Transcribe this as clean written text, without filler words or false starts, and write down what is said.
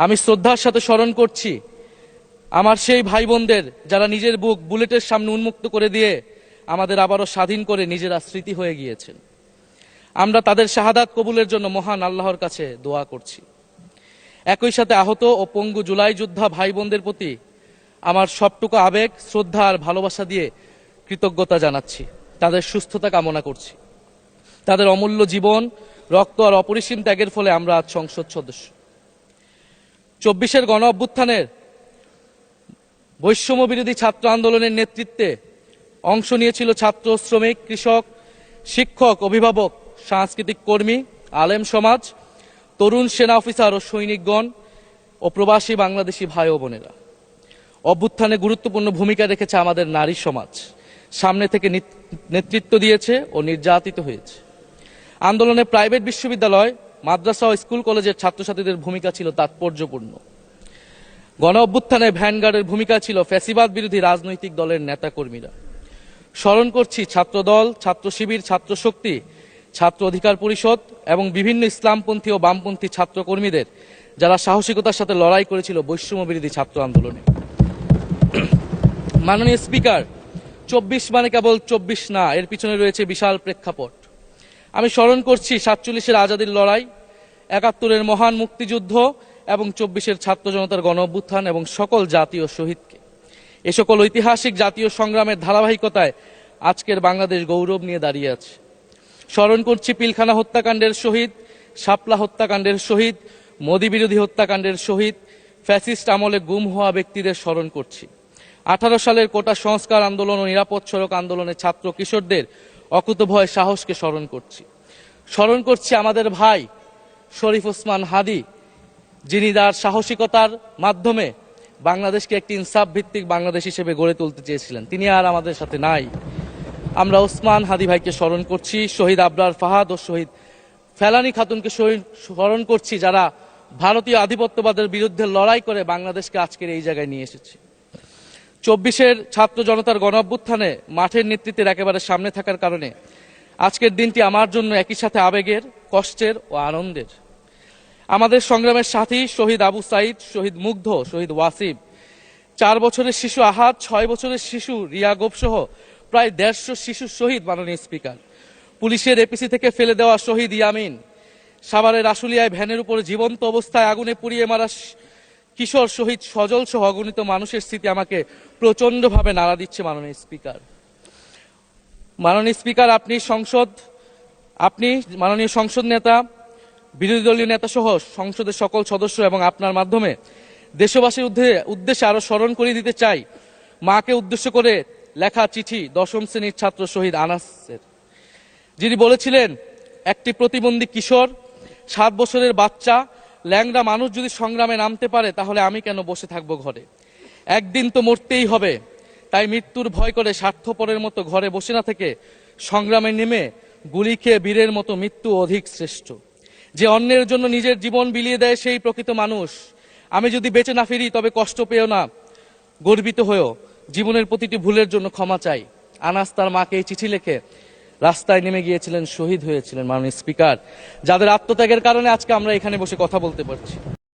আমি শ্রদ্ধার সাথে স্মরণ করছি আমার সেই ভাই বোনদের যারা নিজের বুক বুলেটের সামনে উন্মুক্ত করে দিয়ে আমাদের আবারও স্বাধীন করে নিজেরা স্মৃতি হয়ে গিয়েছেন। আমরা তাদের শাহাদাত কবুলের জন্য মহান আল্লাহর কাছে দোয়া করছি। একই সাথে আহত ও পঙ্গু জুলাই যোদ্ধা ভাই বোনদের প্রতি আমার সবটুকু আবেগ, শ্রদ্ধা আর ভালোবাসা দিয়ে কৃতজ্ঞতা জানাচ্ছি। তাদের সুস্থতা কামনা করছি। তাদের অমূল্য জীবন, রক্ত আর অপরিসীম ত্যাগের ফলে আমরা আজ সংসদ সদস্য। 24-এর গণ অভ্যুত্থানের বৈষম্য বিরোধী ছাত্র আন্দোলনের নেতৃত্বে অংশ নিয়েছিল ছাত্র, শ্রমিক, কৃষক, শিক্ষক, অভিভাবক, সাংস্কৃতিক কর্মী, আলেম সমাজ, তরুণ সেনা অফিসার ও সৈনিকগণ ও প্রবাসী বাংলাদেশি ভাই ও বোনেরা। অভ্যুত্থানে গুরুত্বপূর্ণ ভূমিকা রেখেছে আমাদের নারী সমাজ। সামনে থেকে নেতৃত্ব দিয়েছে ও নির্যাতিত হয়েছে। আন্দোলনে প্রাইভেট বিশ্ববিদ্যালয়, মাদ্রাসা ও স্কুল কলেজের ছাত্রছাত্রীদের ভূমিকা ছিল তাৎপর্যপূর্ণ। গণ অভ্যুত্থানে ভ্যানগার্ডের ভূমিকা ছিল ফ্যাসিবাদ বিরোধী রাজনৈতিক দলের নেতাকর্মীরা। স্মরণ করছি ছাত্রদল, ছাত্র শিবির, ছাত্র শক্তি, ছাত্র অধিকার পরিষদ এবং বিভিন্ন ইসলামপন্থী ও বামপন্থী ছাত্রকর্মীদের যারা সাহসিকতার সাথে লড়াই করেছিল বৈষম্য বিরোধী ছাত্র আন্দোলনে। মাননীয় স্পিকার, 24 মানে কেবল 24 না, এর পিছনে রয়েছে বিশাল প্রেক্ষাপট। আমি স্মরণ করছি 47-এর আজাদির লড়াই, 71-এর মহান মুক্তিযুদ্ধ এবং 24-এর ছাত্র জনতার গণ অভ্যুত্থান এবং সকল জাতীয় শহীদকে। এ সকল ঐতিহাসিক জাতীয় সংগ্রামের ধারাবাহিকতায় আজকের বাংলাদেশ গৌরব নিয়ে দাঁড়িয়ে আছে। স্মরণ করছি পিলখানা হত্যাকাণ্ডের শহীদ, শাপলা হত্যাকাণ্ডের শহীদ, মোদী বিরোধী হত্যাকাণ্ডের শহীদ, ফ্যাসিস্ট আমলে গুম হওয়া ব্যক্তিদের স্মরণ করছি। 18 সালের কোটা সংস্কার আন্দোলন ও নিরাপদ সড়ক আন্দোলনে ছাত্র কিশোরদের অকুতোভয় সাহসকে স্মরণ করছি। স্মরণ করছি আমাদের ভাই শরীফ ওসমান হাদী, যিনি তার সাহসিকতার মাধ্যমে বাংলাদেশকে একটি ইনসাফ ভিত্তিক বাংলাদেশ হিসেবে গড়ে তুলতে চেয়েছিলেন। তিনি আর আমাদের সাথে নাই। আমরা ওসমান হাদী ভাইকে স্মরণ করছি। শহীদ আবরার ফাহাদ ও শহীদ ফেলানী খাতুনকে স্মরণ করছি, যারা ভারতীয় আধিপত্যবাদের বিরুদ্ধে লড়াই করে বাংলাদেশকে আজকের এই জায়গায় নিয়ে এসেছে। 24-এর ছাত্র জনতার গণ অভ্যুত্থানে মাঠের নেতৃত্বের একেবারে সামনে থাকার কারণে আজকের দিনটি আমার জন্য একই সাথে আবেগের, কষ্টের ও আনন্দের। আমাদের সংগ্রামের সাথী শহীদ আবু সাইদ, শহীদ মুগ্ধ, শহীদ ওয়াসিব, 4 বছরের শিশু আহাদ, 6 বছরের শিশু রিয়া গোপ সহ প্রায় 150 শিশু শহীদ। মাননীয় স্পিকার, পুলিশের এপিসি থেকে ফেলে দেওয়া শহীদ ইয়ামিন, সাভারের আশুলিয়ায় ভ্যানের উপরে জীবন্ত অবস্থায় আগুনে পুড়িয়ে মারা কিশোর শহীদ সজল সহ অগণিত মানুষের স্মৃতি আমাকে প্রচন্ডভাবে নাড়া দিচ্ছে। মাননীয় স্পিকার, আপনি মাননীয় সংসদ নেতা, বিরোধী দলীয় নেতা সহ সংসদের সকল সদস্য এবং আপনার মাধ্যমে দেশবাসীর উদ্দেশ্যে আরো স্মরণ করিয়ে দিতে চাই মাকে উদ্দেশ্য করে লেখা চিঠি 10ম শ্রেণীর ছাত্র শহীদ আনাসের, যিনি বলেছিলেন, একটি প্রতিবন্ধী কিশোর, 7 বছরের বাচ্চা, ল্যাংড়া মানুষ যদি সংগ্রামে নামতে পারে তাহলে আমি কেন বসে থাকবো ঘরে? একদিন তো মরতেই হবে, তাই মৃত্যুর ভয় করে স্বার্থপরের মতো ঘরে বসে না থেকে সংগ্রামে নেমে গুলি খেয়ে বীরের মতো মৃত্যু অধিক শ্রেষ্ঠ। যে অন্যের জন্য নিজের জীবন বিলিয়ে দেয় সেই প্রকৃত মানুষ। আমি যদি বেঁচে না ফিরি তবে কষ্ট পেও না, গর্বিত হয়েও জীবনের প্রতিটি ভুলের জন্য ক্ষমা চাই। আনাস তার মাকে এই চিঠি লিখে রাস্তায় নেমে গিয়েছিলেন, শহীদ হয়েছিলেন। মাননীয় স্পিকার, যাদের আত্মত্যাগের কারণে আজকে আমরা এখানে বসে কথা বলতে পারছি।